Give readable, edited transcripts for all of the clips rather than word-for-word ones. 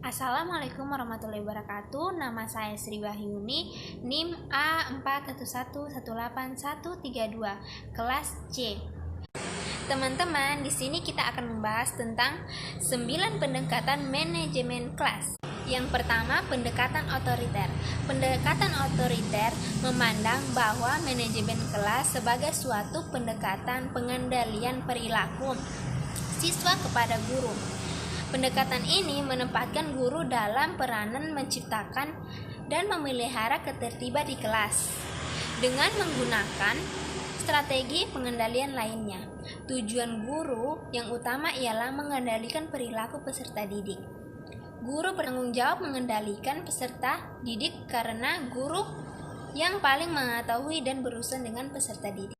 Assalamualaikum warahmatullahi wabarakatuh. Nama saya Sri Wahyuni, NIM A41118132, kelas C. Teman-teman, di sini kita akan membahas tentang 9 pendekatan manajemen kelas. Yang pertama, pendekatan otoriter. Pendekatan otoriter memandang bahwa manajemen kelas sebagai suatu pendekatan pengendalian perilaku siswa kepada guru. Pendekatan ini menempatkan guru dalam peranan menciptakan dan memelihara ketertiban di kelas dengan menggunakan strategi pengendalian lainnya. Tujuan guru yang utama ialah mengendalikan perilaku peserta didik. Guru bertanggung jawab mengendalikan peserta didik karena guru yang paling mengetahui dan berurusan dengan peserta didik.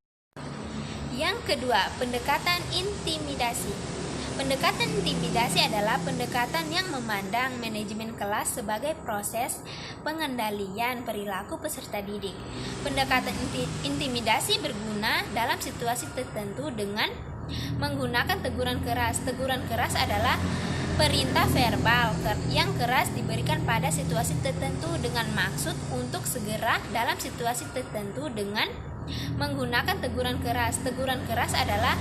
Yang kedua, pendekatan intimidasi. Pendekatan intimidasi adalah pendekatan yang memandang manajemen kelas sebagai proses pengendalian perilaku peserta didik. Pendekatan intimidasi berguna dalam situasi tertentu dengan menggunakan teguran keras. Teguran keras adalah perintah verbal yang keras diberikan pada situasi tertentu dengan maksud untuk segera dalam situasi tertentu dengan menggunakan teguran keras. Teguran keras adalah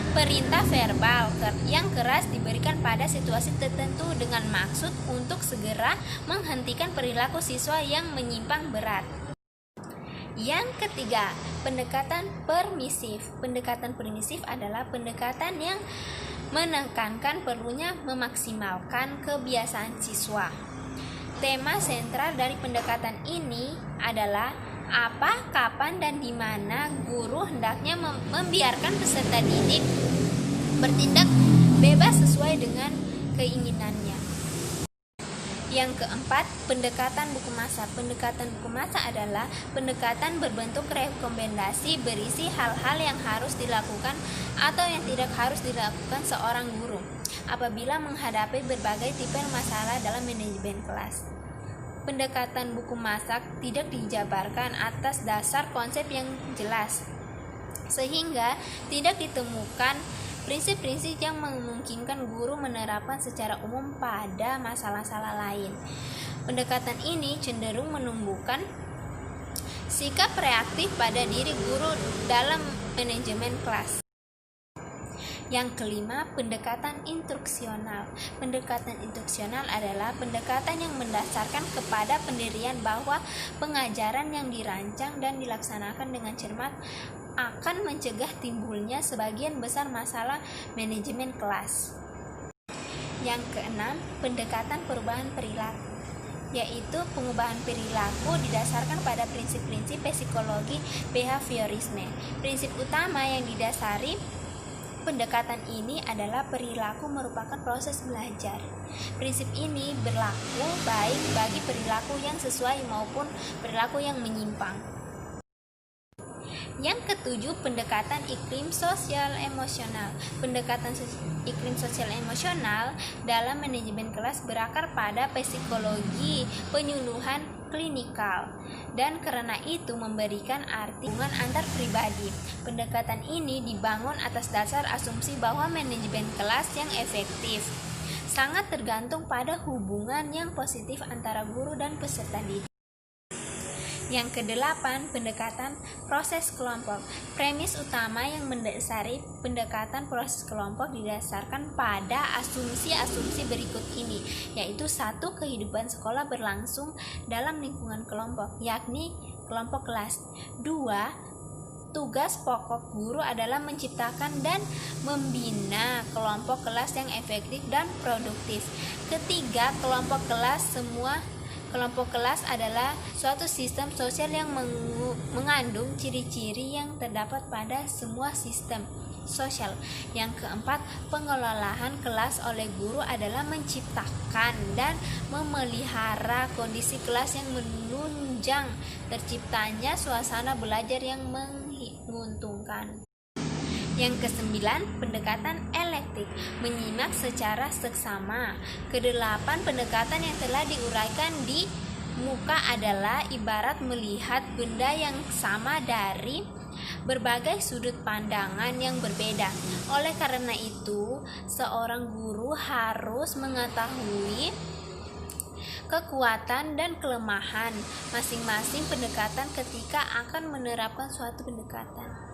perintah verbal yang keras diberikan pada situasi tertentu dengan maksud untuk segera menghentikan perilaku siswa yang menyimpang berat. Yang ketiga, pendekatan permisif. Pendekatan permisif adalah pendekatan yang menekankan perlunya memaksimalkan kebiasaan siswa. Tema sentral dari pendekatan ini adalah apa, kapan, dan di mana guru hendaknya membiarkan peserta didik bertindak bebas sesuai dengan keinginannya. Yang keempat, pendekatan buku masa. Pendekatan buku masa adalah pendekatan berbentuk rekomendasi berisi hal-hal yang harus dilakukan atau yang tidak harus dilakukan seorang guru apabila menghadapi berbagai tipe masalah dalam manajemen kelas. Pendekatan buku masak tidak dijabarkan atas dasar konsep yang jelas, sehingga tidak ditemukan prinsip-prinsip yang memungkinkan guru menerapkan secara umum pada masalah-masalah lain. Pendekatan ini cenderung menumbuhkan sikap reaktif pada diri guru dalam manajemen kelas. Yang kelima, pendekatan instruksional. Pendekatan instruksional adalah pendekatan yang mendasarkan kepada pendirian bahwa pengajaran yang dirancang dan dilaksanakan dengan cermat akan mencegah timbulnya sebagian besar masalah manajemen kelas. Yang keenam, pendekatan perubahan perilaku, yaitu pengubahan perilaku didasarkan pada prinsip-prinsip psikologi behaviorisme. Prinsip utama yang didasari pendekatan ini adalah perilaku merupakan proses belajar. Prinsip ini berlaku baik bagi perilaku yang sesuai maupun perilaku yang menyimpang. Yang ketujuh, pendekatan iklim sosial emosional. Pendekatan iklim sosial emosional dalam manajemen kelas berakar pada psikologi penyuluhan klinikal dan karena itu memberikan arti hubungan antar pribadi. Pendekatan ini dibangun atas dasar asumsi bahwa manajemen kelas yang efektif sangat tergantung pada hubungan yang positif antara guru dan peserta didik. Yang kedelapan, pendekatan proses kelompok. Premis utama yang mendasari pendekatan proses kelompok didasarkan pada asumsi-asumsi berikut ini, yaitu 1. Kehidupan sekolah berlangsung dalam lingkungan kelompok, yakni kelompok kelas. 2. Tugas pokok guru adalah menciptakan dan membina kelompok kelas yang efektif dan produktif. Ketiga, kelompok kelas adalah suatu sistem sosial yang mengandung ciri-ciri yang terdapat pada semua sistem sosial. Yang keempat, pengelolaan kelas oleh guru adalah menciptakan dan memelihara kondisi kelas yang menunjang terciptanya suasana belajar yang menguntungkan. Yang kesembilan, pendekatan elektif, menyimak secara seksama. Kedelapan pendekatan yang telah diuraikan di muka adalah ibarat melihat benda yang sama dari berbagai sudut pandangan yang berbeda. Oleh karena itu, seorang guru harus mengetahui kekuatan, dan kelemahan masing-masing pendekatan ketika akan menerapkan suatu pendekatan.